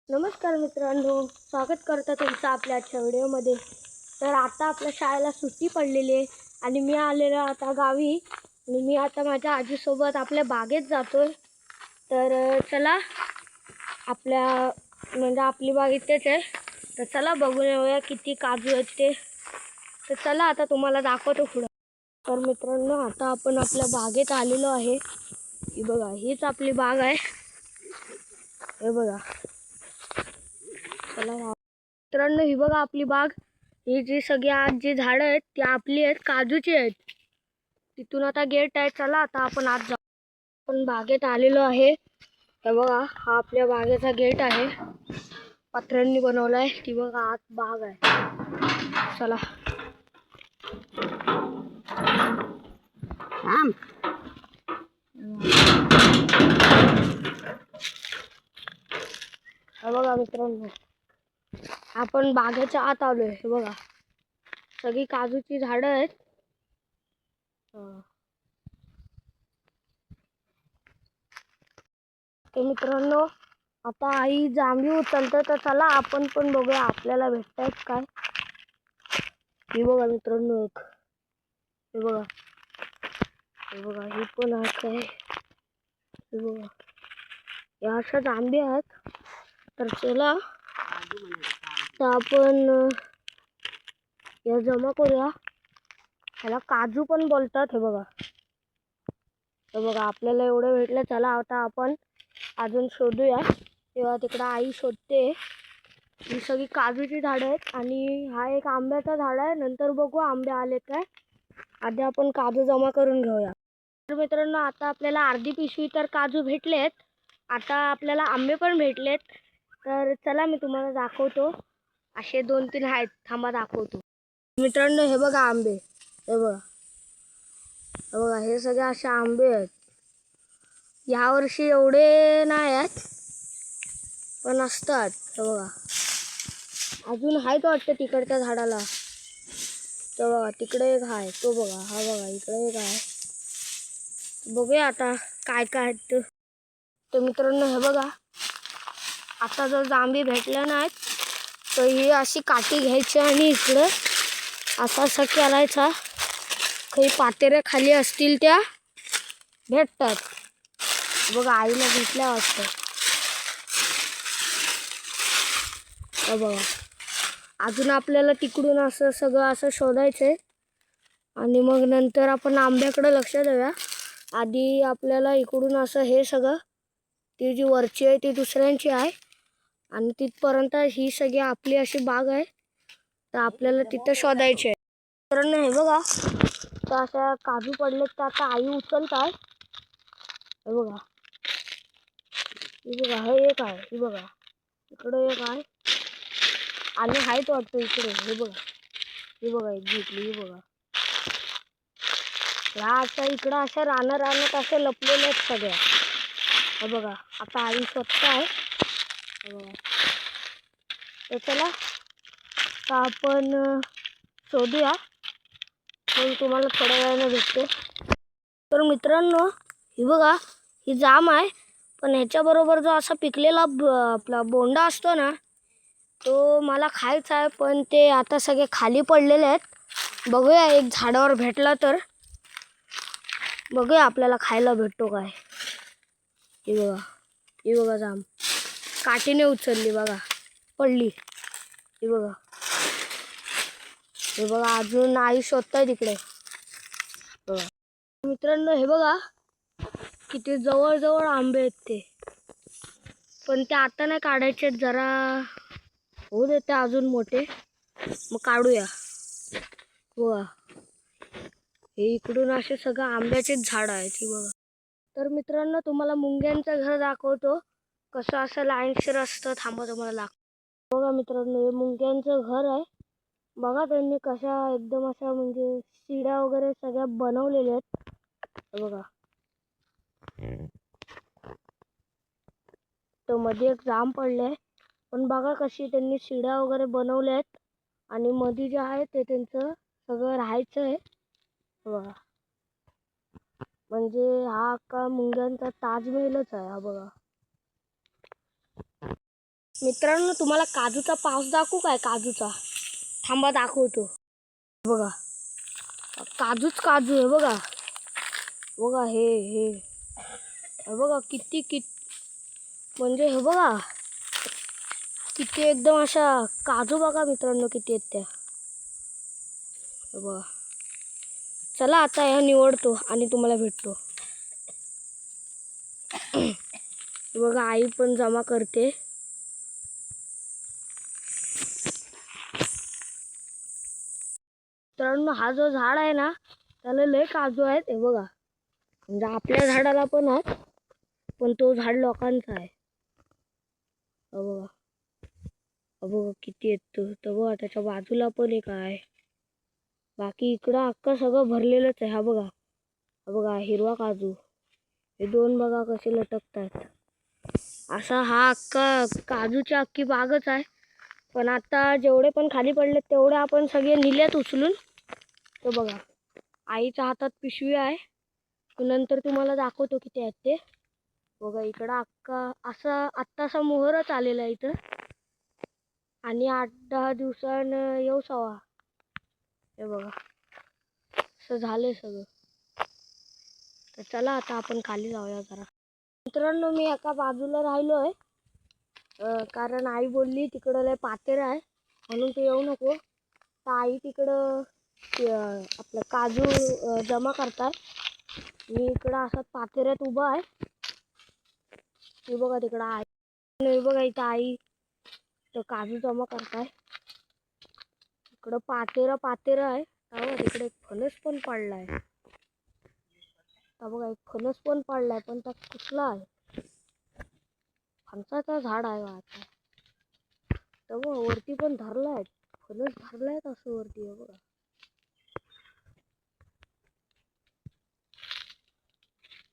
नमस्कार मित्रांनो, स्वागत करतो तुमचं आपल्या आजच्या व्हिडिओमध्ये. तर आता आपल्या शाळेला सुट्टी पडलेली आहे आणि मी आलेलो आता गावी आणि मी आता माझ्या आजीसोबत आपल्या बागेत जातोय. तर चला, आपली बाग इथेच आहे. तर चला बघून येऊया किती काजू आहेत ते. तर चला आता तुम्हाला दाखवतो पुढं. तर मित्रांनो, आता आपण आपल्या बागेत आलेलो आहे. ही बघा, हीच आपली बाग आहे. हे बघा, चला मित्रांनो, ही बघा आपली बाग. ही जी सगळी आज जी झाडं आहेत ती आपली आहेत, काजूची आहेत. तिथून आता गेट आहे. चला आता आपण आत जाऊ. आपण बागेत आलेलो आहे. हे बघा, हा आपल्या बागेचा गेट आहे, पत्र्यांनी बनवलाय. ती बघा आत बाग आहे. चला हे बघा मित्रांनो, आपण बागेच्या आत आलोय. हे बघा, सगळी काजूची झाडं आहेत. तर मित्रांनो, आता आई जांभी उचलते. तर चला आपण पण बघूया आपल्याला भेटतायत काय. हे बघा मित्रांनो, हे बघा, हे बघा, ही पण आहे. हे बघा, या अशा जांभी आहेत. तर चला तर आपण या जमा करूया. ह्याला काजू पण बोलतात. हे बघा, हे बघा, आपल्याला एवढं भेटलं. चला आता आपण अजून शोधूया. तेव्हा तिकडं आई शोधते. ही सगळी काजूची झाडं आहेत आणि हा एक आंब्याचा झाड आहे. नंतर बघू आंबे आले काय. आधी आपण काजू जमा करून घेऊया. तर मित्रांनो, आता आपल्याला अर्धी पिशवी तर काजू भेटलेत. आता आपल्याला आंबे पण भेटलेत. तर चला मी तुम्हाला दाखवतो. असे 2-3 आहेत, थांबा दाखवतो. मित्रांनो, हे बघा आंबे. हे बघा, हे बघा, हे सगळे असे आंबे आहेत. यावर्षी एवढे नाही आहेत पण असतात. हे बघा, अजून आहेत वाटतं तिकडच्या झाडाला. तर बघा, तिकडे एक आहे, तो बघा, हा बघा, इकडे एक आहे. बघूया आता काय काय आहेत. तर मित्रांनो, हे बघा, आता जर जांभी भेटल्या नाहीत तर ही अशी काठी घ्यायची आणि इकडं असा करायचा. काही पातेऱ्या खाली असतील त्या भेटतात. बघा, आईला भेटल्या वाटतं. बघा, अजून आपल्याला तिकडून असं सगळं असं शोधायचं आहे आणि मग नंतर आपण आंब्याकडे लक्ष देऊया. आधी आपल्याला इकडून असं हे सगळं, ती जी वरची आहे ती दुसऱ्यांची आहे आणि तिथपर्यंत ही सगळी आपली अशी बाग आहे. तर आपल्याला तिथं शोधायचे आहे. मित्रांनो, हे बघा, तर अशा काजू पडलेत. तर आता आई उचलत आहे. हे बघा, हे बघा, हे एक आहे. हे बघा, इकडे एक आहे आणि आहेत वाटतं इकडे. हे बघा, हे बघा, एक घेतली. हे बघा, ह्या अशा इकडं अशा रानात अशा लपलेल्या आहेत सगळ्या. हे बघा, आता आई स्वतः आहे. हे बघा, तर चला तर आपण शोधूया. मग तुम्हाला थोड्या वेळाने भेटते. तर मित्रांनो, ही बघा, ही जाम आहे. पण ह्याच्याबरोबर जो असा पिकलेला आपला बोंडा असतो ना, तो मला खायचा आहे. पण ते आता सगळे खाली पडलेले आहेत. बघूया, एक झाडावर भेटला तर बघूया आपल्याला खायला भेटतो काय. हे बघा, हे बघा, जाम काठीने उचलली बघा, पडली. हे बघा, हे बघा, अजून आई शोधताय तिकडे. बघा मित्रांनो, हे बघा, किती जवळ आंबे आहेत ते. पण ते आता नाही काढायचे, जरा होऊ देते अजून मोठे, मग काढूया. बघा, हे इकडून असे सगळं आंब्याचेच झाड आहेत. ही बघा. तर मित्रांनो, तुम्हाला मुंग्यांचं घर दाखवतो. कसं असं लाईनशीर असतं. थांबा, तुम्हाला दाखव. बघा मित्रांनो, हे मुंग्यांचं घर आहे. बघा, त्यांनी कशा एकदम अशा म्हणजे शिड्या वगैरे सगळ्या बनवलेल्या आहेत. बघा, तर मध्ये एक जाम पडले. पण बघा कशी त्यांनी शिड्या वगैरे बनवल्या आहेत आणि मध्ये जे आहे ते त्यांचं सगळं राहायचं आहे. बघा, म्हणजे हा का मुंग्यांचा ताजमहलच आहे. हा बघा. मित्रांनो तुम्हाला काजूचा पाऊस दाखवू काय? काजूचा थांबा दाखवतो. बघा काजूच काजू आहे बघा. बघा हे हे बघा किती म्हणजे हे बघा किती एकदम अशा काजू बघा मित्रांनो किती आहेत त्या. बघा चला आता ह्या निवडतो आणि तुम्हाला भेटतो. बघा आई पण जमा करते. मित्रांनो हा जो झाड आहे ना त्याला लय काजू आहेत. हे बघा म्हणजे आपल्या झाडाला पण आहेत पण तो झाड लोकांचा आहे. बघा बघा किती आहेत तर बघा त्याच्या बाजूला पण एक आहे. बाकी इकडं अख्खं सगळं भरलेलंच आहे. हा बघा हिरवा काजू. हे दोन बघा कसे लटकतात. असा हा अख्खा काजूची अख्खी बागच आहे. पण आता जेवढे पण खाली पडले तेवढे आपण सगळे नेल्यात उचलून. तो बघा आईच्या हातात पिशवी आहे. नंतर तुम्हाला दाखवतो किती आहेत ते. बघा इकडं अख्खा असा आत्तासा मोहरच आलेला आहे इथं आणि 8-10 दिवसानं येऊ सवा. हे बघा असं झालंय सगळं. तर चला आता आपण खाली जाऊया जरा. मित्रांनो मी एका बाजूला राहिलोय कारण आई बोलली तिकडं लय पातेर आहे म्हणून तू येऊ नको. तर आई तिकडं आपलं काजू जमा करतात. मी इकडं असं पातेऱ्यात उभा आहे. हे बघा तिकडं आई. नाही बघा इथं आई तर काजू जमा करताय. इकडं पातेर आहे. तिकडे एक फणस पण पडलाय. बघा एक फणस पण पडलाय पण त्यात कुठला आहे. फणसाचं झाड आहे आता. तर बघा वरती पण धरलाय फणस धरलाय असं वरती. बघा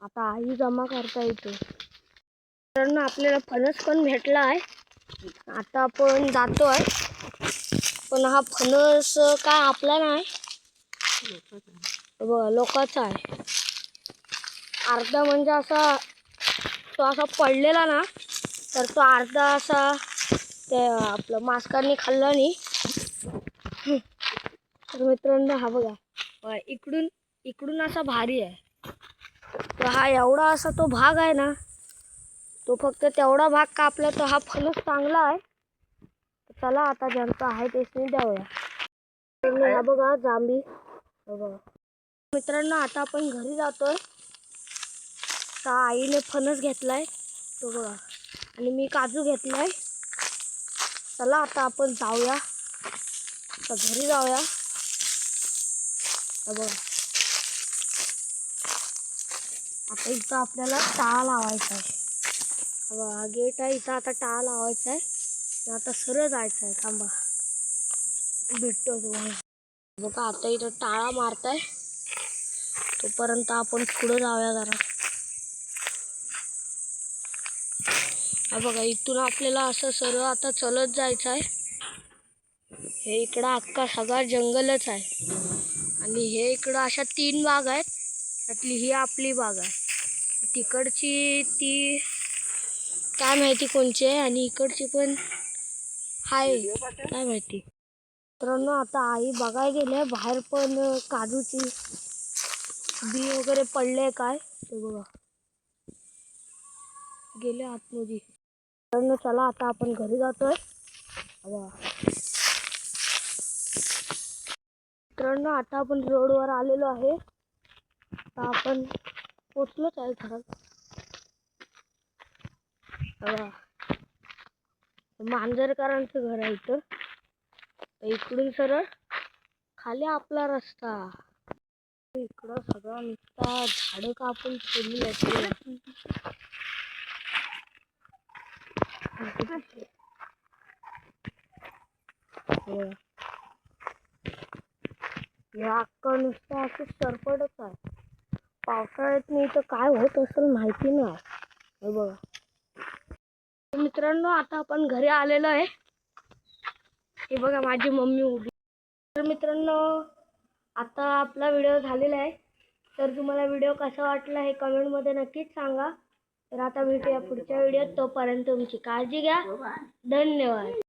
आता आई जमा करता येतो. तर आपल्याला फणस पण भेटला आहे. आता आपण जातोय पण हा फणस काय आपला नाही बघा लोकांचा आहे. अर्धा म्हणजे असा तो असा पडलेला ना तर तो अर्धा असा ते आपलं मास्कांनी खाल्ला नाही. तर मित्रांनो हा बघा इकडून असा भारी आहे. तर हा एवढा असा तो भाग आहे ना तो फक्त तेवढा भाग कापला तर हा फणस चांगला आहे. चला आता ज्यांचं आहे तेच द्यावया. हा बघा जांभी. बघा मित्रांनो आता आपण घरी जातोय. तर आईने फणस घेतलाय तो बघा आणि मी काजू घेतलाय. चला आता आपण जाऊया. तर घरी जाऊया. बघा आता इथं आपल्याला टाळा लावायचा आहे. बघा गेट आहे इथं आता टाळा लावायचा आहे. आता सरळ जायचं आहे. थांबा भेटतो तुम्हाला. बघा आता इथं टाळा मारताय तोपर्यंत आपण पुढे जाऊया जरा. हा बघा इथून आपल्याला असं सरळ आता चलत जायचं आहे. हे इकडं अख्खा सगळा जंगलच आहे आणि हे इकडं अशा 3 बाग आहेत. त्यातली ही आपली बाग आहे. तिकडची ती काय माहिती कोणची आहे आणि इकडची पण आहे काय माहिती. मित्रांनो आता आई बघायला गेले बाहेर पण काजूची बी वगैरे पडले काय ते बघा गेले आतमध्ये. मित्रांनो चला आता आपण घरी जातोय. मित्रांनो आता आपण रोडवर आलेलो आहे. आता आपण पोचलोच आहे घरात. मांजरकरांचं घर आहे इथं. इकडून सरळ खाली आपला रस्ता. इकडं सगळं नुसता झाडं कापून ठेवली आहे. हे अख्खं नुसतं असं सरपटच आहे. पावसाळ्यात नाही तर काय होत असेल माहिती नाही. हे बघा मित्रांनो आता आपण घरी आलेलो आहे. हे बघा माझी मम्मी उभी. तर मित्रांनो आता आपला व्हिडिओ झालेला आहे. तर तुम्हाला व्हिडिओ कसा वाटला हे कमेंटमध्ये नक्कीच सांगा. तर आता भेटूया पुढच्या व्हिडिओत. तोपर्यंत तुमची काळजी घ्या. धन्यवाद.